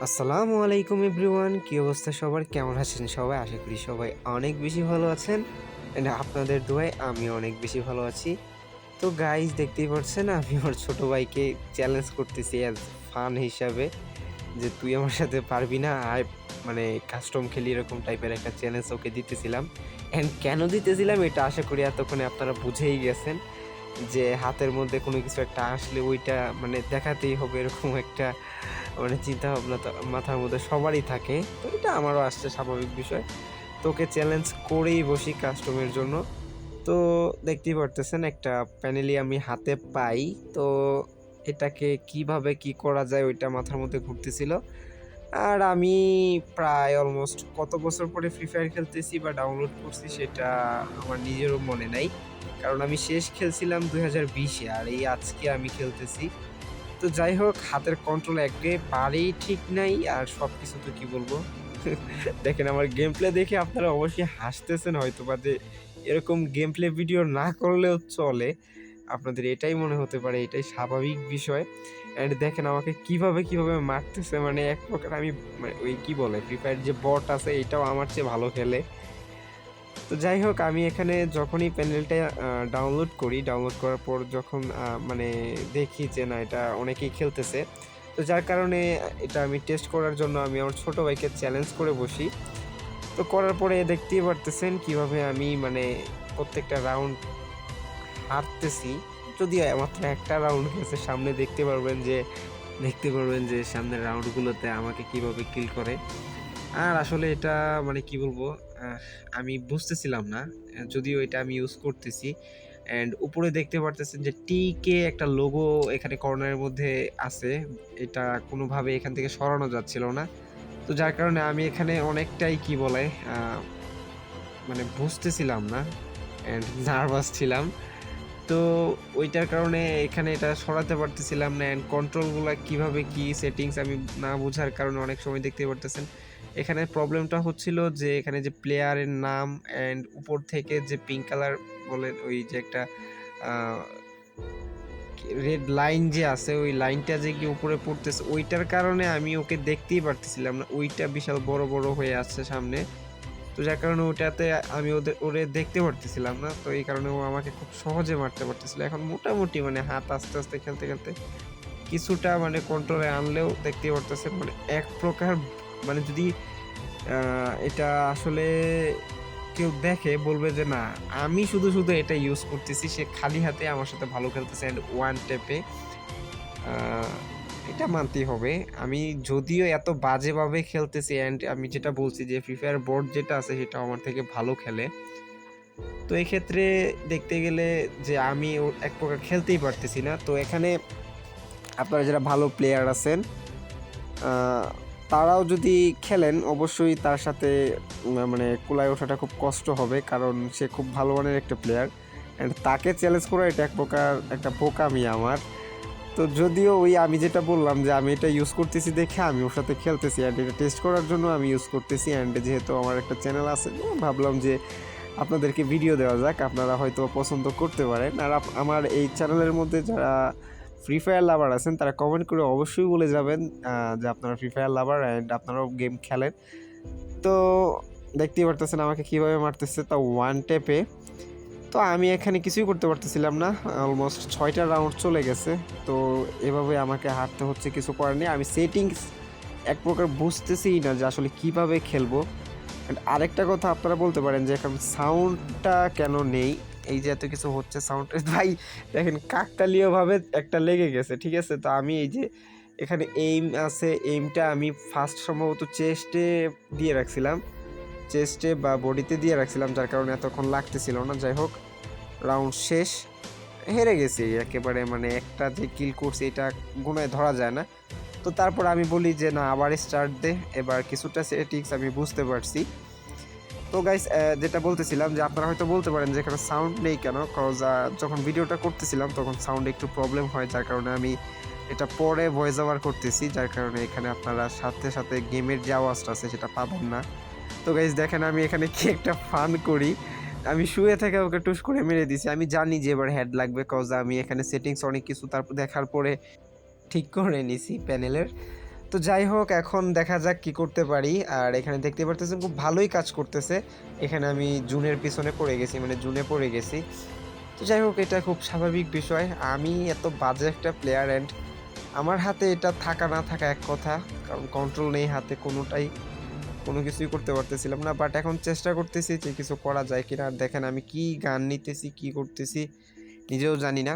আসসালামু আলাইকুম এভরিওয়ান, কি অবস্থা সবার? কেমন আছেন সবাই? আশা করি সবাই অনেক বেশি ভালো আছেন। অ্যান্ড আপনাদের দোয়ায় আমি অনেক বেশি ভালো আছি। তো গাইস, দেখতেই পারছেন আমি আমার ছোট ভাইকে চ্যালেঞ্জ করতেছি অ্যাজ ফান হিসাবে, যে তুই আমার সাথে পারবি না, আয় মানে কাস্টম খেলি, এরকম টাইপের একটা চ্যালেঞ্জ ওকে দিতেছিলাম। অ্যান্ড কেন দিতেছিলাম এটা আশা করি এতক্ষণে আপনারা বুঝেই গেছেন, যে হাতের মধ্যে কোনো কিছু একটা আসলে ওইটা মানে দেখাতেই হবে, এরকম একটা মানে চিন্তাভাবনা তো মাথার মধ্যে সবারই থাকে। তো এটা আমারও আসছে, স্বাভাবিক বিষয়। তো ওকে চ্যালেঞ্জ করেই বসি কাস্টমের জন্য। তো দেখতেই পারতেছেন একটা প্যানেলই আমি হাতে পাই। তো এটাকে কিভাবে কি করা যায় ওইটা মাথার মধ্যে ঘুরতেছিল। আর আমি প্রায় অলমোস্ট কত বছর পরে ফ্রি ফায়ার খেলতেছি বা ডাউনলোড করছি সেটা আমার নিজেরও মনে নাই। কারণ আমি শেষ খেলছিলাম ২০২০-এ, আর এই আজকে আমি খেলতেছি। তো যাই হোক, হাতের কন্ট্রোল একেবারেই ঠিক নাই। আর সবকিছু তো কি বলবো দেখেন, আমার গেম প্লে দেখে আপনারা অবশ্যই হাসতেছেন হয়তোবা, যে এরকম গেম প্লে ভিডিও না করলেও চলে। আপনাদের এটাই মনে হতে পারে, এটাই স্বাভাবিক বিষয়। অ্যান্ড দেখেন আমাকে কিভাবে মারতেছে, মানে এক প্রকার আমি মানে ওই কি বলে ফ্রি ফায়ার যে বট আছে এটাও আমার চেয়ে ভালো খেলে। তো যাই হোক, আমি এখানে যখনই প্যানেলটা ডাউনলোড করি, ডাউনলোড করার পর যখন মানে দেখি যে না, এটা অনেকেই খেলতেছে। তো যার কারণে এটা আমি টেস্ট করার জন্য আমি আমার ছোট ভাইকে চ্যালেঞ্জ করে বসি। তো করার পরে দেখতেই পারতেছেন কিভাবে আমি মানে প্রত্যেকটা রাউন্ড হারতেছি। যদিও মাত্র একটা রাউন্ড গেছে, সামনে দেখতে পারবেন যে সামনের রাউন্ডগুলোতে আমাকে কিভাবে কিল করে। আর আসলে এটা মানে কি বলবো, আহ, আমি বুঝতেছিলাম না। যদিও এটা আমি ইউজ করতেছি, অ্যান্ড উপরে দেখতে পারতেছেন যে টিকে একটা লোগো এখানে কর্নারের মধ্যে আছে। এটা কোনোভাবে এখান থেকে সরানো যাচ্ছিল না। তো যার কারণে আমি এখানে অনেকটাই কি বলে মানে বুঝতেছিলাম না, অ্যান্ড নার্ভাস ছিলাম। তো ওইটার কারণে এখানে এটা সরাতে পারতেছিলাম না, অ্যান্ড কন্ট্রোলগুলো কিভাবে কি সেটিংস আমি না বোঝার কারণে অনেক সময় দেখতে পারতেছেন এখানে প্রবলেমটা হচ্ছিল, যে এখানে যে প্লেয়ারের নাম অ্যান্ড উপর থেকে যে পিঙ্ক কালার বলেন, ওই যে একটা রেড লাইন যে আছে, ওই লাইনটা যে কি উপরে পড়তেছে, ওইটার কারণে আমি ওকে দেখতেই পারতেছিলাম না। ওইটা বিশাল বড় বড় হয়ে আসছে সামনে। তো যার কারণে ওটাতে আমি ওরে দেখতে পারতেছিলাম না। তো এই কারণে ও আমাকে খুব সহজে মারতে পারতেছিল। এখন মোটামুটি মানে হাত আস্তে আস্তে খেলতে খেলতে কিছুটা মানে কন্ট্রোলে আনলেও দেখতেই পারতেছেন, মানে এক প্রকার মানে যদি এটা আসলে কেউ দেখে বলবে যে না, আমি শুধু এটা ইউজ করতেছি, সে খালি হাতে আমার সাথে ভালো খেলতেছে অ্যান্ড ওয়ান টেপে এটা মানতেই হবে। আমি যদিও এত বাজেভাবে খেলতেছি, অ্যান্ড আমি যেটা বলছি যে ফ্রি ফায়ার বোর্ড যেটা আছে সেটা আমার থেকে ভালো খেলে। তো এক্ষেত্রে দেখতে গেলে যে আমি এক প্রকার খেলতেই পারতেছি না। তো এখানে আপনারা যারা ভালো প্লেয়ার আছেন, আহ, তারাও যদি খেলেন অবশ্যই তার সাথে মানে কুলায় ওঠাটা খুব কষ্ট হবে, কারণ সে খুব ভালো মানের একটা প্লেয়ার। অ্যান্ড তাকে চ্যালেঞ্জ করা এটা এক প্রকার একটা বোকামি আমার। তো যদিও ওই আমি যেটা বললাম যে আমি এটা ইউজ করতেছি দেখে আমি ওর সাথে খেলতেছি, অ্যান্ড এটা টেস্ট করার জন্য আমি ইউজ করতেছি। অ্যান্ড যেহেতু আমার একটা চ্যানেল আছে, ভাবলাম যে আপনাদেরকে ভিডিও দেওয়া যাক, আপনারা হয়তো পছন্দ করতে পারেন। আর আমার এই চ্যানেলের মধ্যে যারা ফ্রি ফায়ার লাভার আছেন তারা কমেন্ট করে অবশ্যই বলে যাবেন যে আপনারা ফ্রি ফায়ার লাভার অ্যান্ড আপনারাও গেম খেলেন। তো দেখতেই পারতেছেন আমাকে কীভাবে মারতেছে, তা ওয়ান টেপে। তো আমি এখানে কিছুই করতে পারতেছিলাম না, অলমোস্ট 6টা রাউন্ড চলে গেছে। তো এভাবে আমাকে হারতে হচ্ছে, কিছু করার নেই। আমি সেটিংস এক প্রকার বুঝতেছিই না যে আসলে কিভাবে খেলবো। And আরেকটা কথা আপনারা বলতে পারেন যে এখন সাউন্ডটা কেন নেই, এই যে এত কিছু হচ্ছে সাউন্ড ভাই দেখেন কাকতালীয়ভাবে একটা লেগে গেছে, ঠিক আছে। তো আমি এই যে এখানে এইম আছে, এইমটা আমি ফার্স্ট সম্ভবত চেস্টে দিয়ে রাখছিলাম, চেস্টে বা বডিতে দিয়ে রাখছিলাম, যার কারণে এতক্ষণ লাগতেছিল না। যাই হোক, রাউন্ড শেষ, হেরে গেছি একেবারে, মানে একটা যে কিল করছি এটা গুণায় ধরা যায় না। তো তারপর আমি বলি যে না, আবার স্টার্ট দে, এবার কিছুটা সেটিংস আমি বুঝতে পারছি। তো গাইস, যেটা বলতেছিলাম যে আপনারা হয়তো বলতে পারেন যে এখানে সাউন্ড নেই কেন, কজ যখন ভিডিওটা করতেছিলাম তখন সাউন্ডে একটু প্রবলেম হয়, যার কারণে আমি এটা পরে ভয়েস ওভার করতেছি, যার কারণে এখানে আপনারা সাথে সাথে গেমের যে আওয়াজটা আছে সেটা পাবেন না। তো গাইস দেখেন আমি এখানে কি একটা ফান করি, আমি শুয়ে থেকে ওকে টুস করে মেরে দিছি। আমি জানি যে এবার হেড লাগবে, কজ আমি এখানে সেটিংস অনেক কিছু তারপর দেখার পরে ঠিক করে নিছি প্যানেলের। তো যাই হোক এখন দেখা যাক কি করতে পারি। আর এখানে দেখতে পারতেছেন খুব ভালোই কাজ করতেছে। এখানে আমি জুনের পিছনে পড়ে গেছি, মানে জুনে পড়ে গেছি। তো যাই হোক এটা খুব স্বাভাবিক বিষয়। আমি এত বাজে একটা প্লেয়ার অ্যান্ড আমার হাতে এটা থাকা না থাকা এক কথা। কারণ কন্ট্রোল নেই হাতে কোনোটাই। কোনো কিছুই করতে পারতেছিলাম না। বাট এখন চেষ্টা করতেছি যে কিছু করা যায় কিনা। আর দেখেন আমি কি গান নিতেছি, কি করতেছি নিজেও জানি না।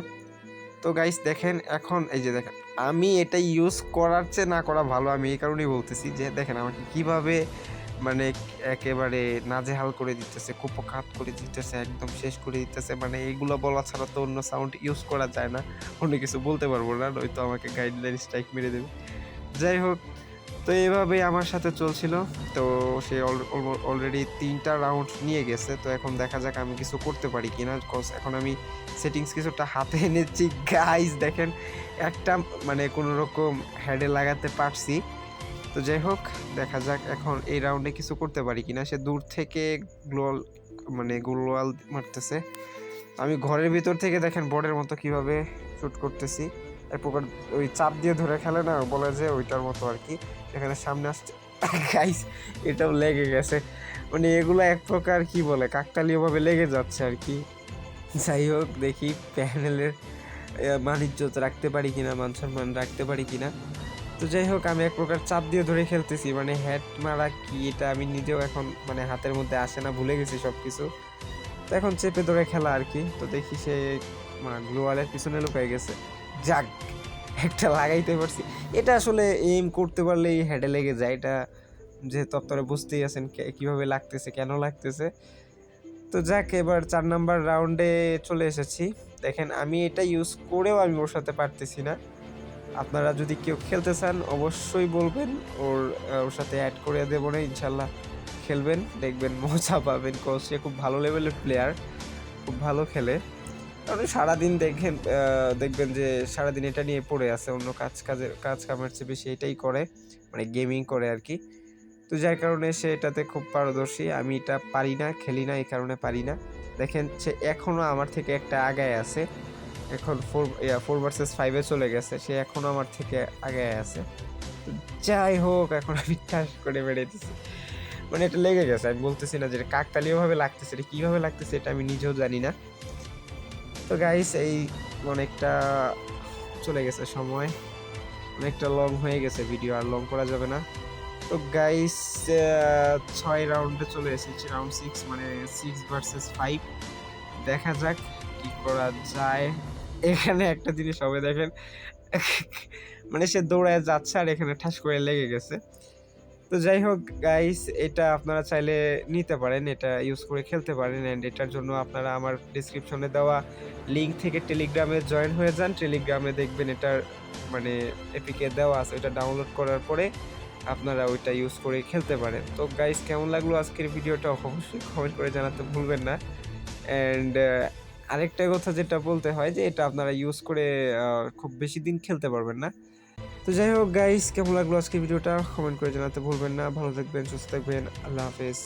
তো গাইস দেখেন এখন এই যে দেখেন আমি এটা ইউজ করার চেয়ে না করা ভালো। আমি এই কারণেই বলতেছি যে দেখেন আমাকে কিভাবে মানে একেবারে নাজেহাল করে দিতেছে, কুপোকাত করে দিতেছে, একদম শেষ করে দিতেছে। মানে এগুলো বলা ছাড়া তো অন্য সাউন্ড ইউজ করা যায় না। অন্য কিছু বলতে পারবো না, নয়তো আমাকে গাইডলাইন স্ট্রাইক মেরে দেবে। যাই হোক, তো এভাবেই আমার সাথে চলছিল। তো সে অলরেডি ৩টা রাউন্ড নিয়ে গেছে। তো এখন দেখা যাক আমি কিছু করতে পারি কিনা। কজ এখন আমি সেটিংস কিছুটা হাতে এনেছি। গাইস দেখেন একটা মানে কোনো রকম হেডে লাগাতে পারছি। তো যাই হোক দেখা যাক এখন এই রাউন্ডে কিছু করতে পারি কিনা। সে দূর থেকে গ্লোয়াল মানে গ্লোয়াল মারতেছে। আমি ঘরের ভিতর থেকে দেখেন বটের মতো কিভাবে শুট করতেছি। এক প্রকার ওই চাপ দিয়ে ধরে খেলে না বলে যে ওইটার মতো আর কি। এখানে সামনে আসছে গাইস, এটাও লেগে গেছে। মানে এগুলো এক প্রকার কি বলে কাকতালীয়ভাবে লেগে যাচ্ছে আর কি। যাই হোক দেখি প্যানেলের মান ইজ্জত রাখতে পারি কিনা, মান সম্মান রাখতে পারি কিনা। তো যাই হোক আমি এক প্রকার চাপ দিয়ে ধরে খেলতেছি, মানে হেড মারা কি এটা আমি নিজেও এখন মানে হাতের মধ্যে আসে না, ভুলে গেছি সব কিছু। তো এখন চেপে ধরে খেলা আর কি। তো দেখি সে গ্লোয়ালের পিছনে লুকাই গেছে। যাক একটা লাগাইতে পারছি। এটা আসলে এইম করতে পারলেই হেডে লেগে যায়। এটা যেহেতু আপনারা বুঝতেই আছেন কিভাবে লাগতেছে, কেন লাগতেছে। তো যাক এবার ৪ নাম্বার রাউন্ডে চলে এসেছি। দেখেন আমি এটা ইউজ করেও আমি ওর সাথে পারতেছি না। আপনারা যদি কেউ খেলতে চান অবশ্যই বলবেন, ওর সাথে অ্যাড করে দেবো না ইনশাল্লাহ। খেলবেন দেখবেন মজা পাবেন। কজ সে খুব ভালো লেভেলের প্লেয়ার, খুব ভালো খেলে। কারণ সারাদিন দেখবেন যে সারাদিন এটা নিয়ে পড়ে আছে, অন্য কাজ কামের চেয়ে বেশি এটাই করে, মানে গেমিং করে আর কি। তো যার কারণে সে এটাতে খুব পারদর্শী। আমি এটা পারি না, খেলি না, এই কারণে পারি না। দেখেন সে এখনও আমার থেকে একটা আগায় আছে। এখন 4 ভার্সেস 5-এ চলে গেছে, সে এখনও আমার থেকে আগায় আছে। তো যাই হোক এখন আমি ঠাস করে বেড়ে দিচ্ছি, মানে এটা লেগে গেছে। আমি বলতেছি না যে এটা কাকতালীয়ভাবে লাগতেছে, এটা কীভাবে লাগতেছে এটা আমি নিজেও জানি না। তো গাইস এই অনেকটা চলে গেছে সময়, অনেকটা লং হয়ে গেছে ভিডিও, আর লং করা যাবে না। তো গাইস ৬ রাউন্ডে চলে এসেছি, রাউন্ড 6 মানে 6 ভার্সেস 5। দেখা যাক কি করা যায়। এখানে একটা জিনিস হবে দেখেন, মানে সে দৌড়ায় যাচ্ছে আর এখানে ঠাস করে লেগে গেছে। তো যাই হোক গাইস এটা আপনারা চাইলে নিতে পারেন, এটা ইউজ করে খেলতে পারেন। অ্যান্ড এটার জন্য আপনারা আমার ডিসক্রিপশনে দেওয়া লিঙ্ক থেকে টেলিগ্রামে জয়েন হয়ে যান। টেলিগ্রামে দেখবেন এটার মানে এপিকে দেওয়া আছে, ওটা ডাউনলোড করার পরে আপনারা ওইটা ইউজ করে খেলতে পারেন। তো গাইস কেমন লাগলো আজকের ভিডিওটা অবশ্যই কমেন্ট করে জানাতে ভুলবেন না। অ্যান্ড আরেকটা কথা যেটা বলতে হয় যে এটা আপনারা ইউজ করে খুব বেশি দিন খেলতে পারবেন না। তো যাই হোক গাইস কেমন লাগলো আজকের ভিডিওটা কমেন্ট করে জানাতে ভুলবেন না। ভালো থাকবেন, সুস্থ থাকবেন, আল্লাহ হাফেজ।